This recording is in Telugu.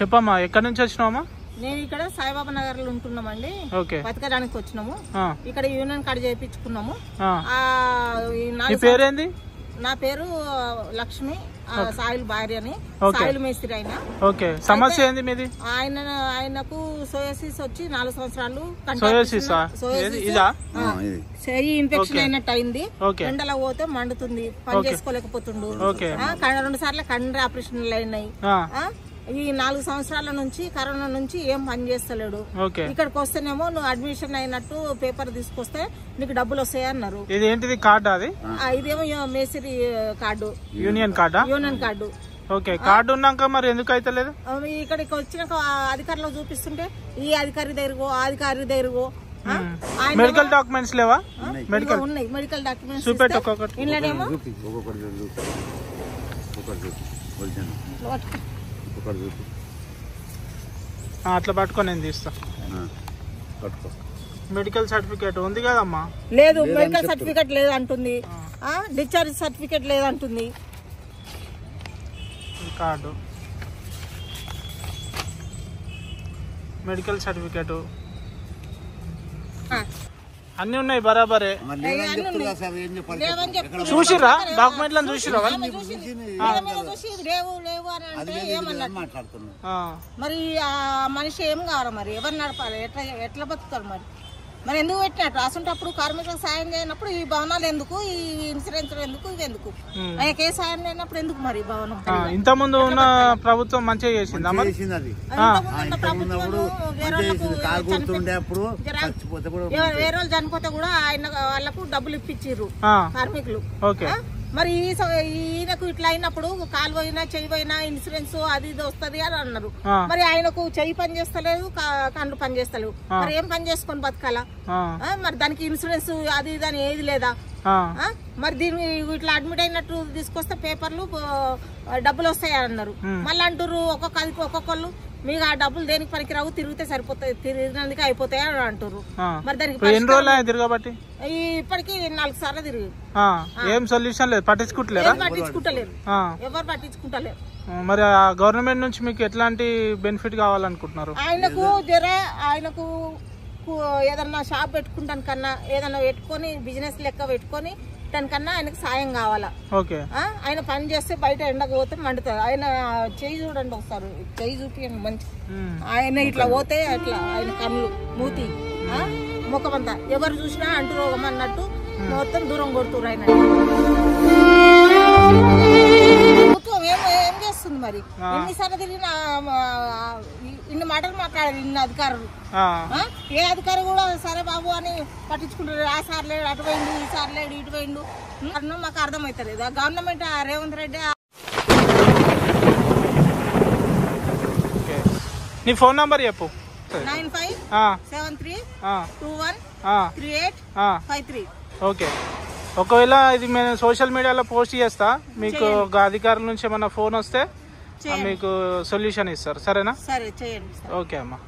చెప్పమ్మా, ఎక్కడి నుంచి వచ్చినావమ్మా? నేను ఇక్కడ సాయిబాబా నగర్ లో ఉంటున్నామండి. బతకడానికి వచ్చినాము. ఇక్కడ యూనియన్ కార్డు చేయించుకున్నాము. పేరేంది? నా పేరు లక్ష్మి, సాయిల్ భార్య అని, సాయిల్ మేస్త్రి. ఆయన సమస్య ఏంది మీది? ఆయనకు సోయాసిస్ వచ్చి 4 సంవత్సరాలు ఇన్ఫెక్షన్ అయినట్టు అయింది. ఎండలో పోతే మండుతుంది, పని చేసుకోలేకపోతుండు. 2 సార్లు కండ్రి ఆపరేషన్లు అయినాయి. ఈ 4 సంవత్సరాల నుంచి కరోనా నుంచి ఏం పని చేస్తలేడు. ఇక్కడికి వస్తేనేమో నువ్వు అడ్మిషన్ అయినట్టు పేపర్ తీసుకొస్తే నీకు డబ్బులు వస్తాయి అన్నారు. ఇదేంటిది కార్డు? అది ఇదేమో మేస్త్రి card, union card. Union card. Card ఉన్నాక మరి ఎందుకు అయితే లేదు? ఇక్కడికి వచ్చినాక అధికారులు చూపిస్తుంటే ఈ అధికారి దగ్గరగో ఆ అధికారి దగ్గరగో మెడికల్ డాక్యుమెంట్స్ లేవా? మెడికల్ ఉన్నాయి, మెడికల్ డాక్యుమెంట్స్ ఇంట్లోనేమో అట్లా పట్టుకొని నేను తీస్తా. మెడికల్ సర్టిఫికేట్ ఉంది కదమ్మా? లేదు, మెడికల్ సర్టిఫికేట్ లేదు అంటుంది. డిశ్చార్జ్ సర్టిఫికేట్ లేదు అంటుంది. కార్డు, మెడికల్ సర్టిఫికేట్ అన్ని ఉన్నాయి బరాబరే. చూసిరా డాక్యుమెంట్లను? చూసిరా? మరి ఆ మనిషి ఏం కావాలి? మరి ఎవరు నడపాలి? ఎట్లా బతుకుతాడు? మరి ఎందుకు పెట్టినట్టు అసంటప్పుడు కార్మికులకు సాయం చేయనప్పుడు ఈ భవనాలు ఎందుకు, ఈ ఇన్సూరెన్స్ ఎందుకు, ఇవి ఎందుకు? ఆయనకి ఏ సాయం లేనప్పుడు ఎందుకు మరి భవనం? ఇంత ముందు ఉన్న ప్రభుత్వం మంచిగా చేసింది. వేరే వాళ్ళు చనిపోతే కూడా ఆయన వాళ్ళకు డబ్బులు ఇప్పించారు కార్మికులు. మరి ఈయనకు ఇట్లా అయినప్పుడు కాలు పోయినా చెయ్యి పోయినా ఇన్సూరెన్స్ అది ఇది వస్తుంది అని అన్నారు. మరి ఆయనకు చెయ్యి పని చేస్తలేదు, కళ్ళు పని చేస్తలేవు. మరి ఏం పని చేసుకొని బతకాలా? మరి దానికి ఇన్సూరెన్స్ అది ఇది అని ఏది లేదా? మరి దీన్ని ఇట్లా అడ్మిట్ అయినట్టు తీసుకొస్తే పేపర్లు డబ్బులు వస్తాయి అన్నారు. మళ్ళీ అంటారు ఒక్కొక్కళ్ళు మీకు ఆ డబ్బులు దేనికి పనికిరావు, తిరిగితే సరిపోతాయి, తిరిగినందుకు అయిపోతాయి అని అంటారు. మరి దానికి తిరగబట్టి ఇప్పటికి 4 సార్లు తిరిగి ఏం సొల్యూషన్ లేదు, పట్టించుకుంటలేరు. ఎవరు పట్టించుకుంటలేరు. మరి గవర్నమెంట్ నుంచి మీకు ఎట్లాంటి బెనిఫిట్ కావాలనుకుంటున్నారు? ఆయనకు ఏదన్నా షాప్ పెట్టుకుంటాను కన్నా ఏదన్నా పెట్టుకొని బిజినెస్ లెక్క పెట్టుకొని దానికన్నా ఆయనకు సాయం కావాలా. ఆయన పని చేస్తే బయట ఎండకు పోతే మండుతుంది. ఆయన చెయ్యి చూడండి ఒకసారి, చెయ్యి చూపియండి మంచి. ఆయన ఇట్లా పోతే అట్లా ఆయన కళ్ళు మూతి ముఖమంతా ఎవరు చూసినా అంటు రోగం అన్నట్టు మొత్తం దూరం కొడుతున్నారు. ఆయన ప్రభుత్వం ఏం చేస్తుంది మరి? ఎన్నిసార్లు తిరిగిన ఇన్ని మాటలు మాట్లాడారు ఇన్ని అధికారులు. ఏ అధికారి కూడా సరే బాబు అని పట్టించుకుంటారు. ఆ సార్ లేడు, అటు పోయిండు, ఈ సార్ లేడు, ఇటు పోయిండు. మాకు అర్థమవుతలేదు. గవర్నమెంట్ రేవంత్ రెడ్డి. నీ ఫోన్ నంబర్ చెప్పు. 9573213853. ఒకవేళ ఇది మేము సోషల్ మీడియాలో పోస్ట్ చేస్తా, మీకు అధికారుల నుంచి ఏమన్నా ఫోన్ వస్తే మీకు సొల్యూషన్ ఇస్తారు. సరేనా? సరే చేయండి. ఓకే అమ్మా.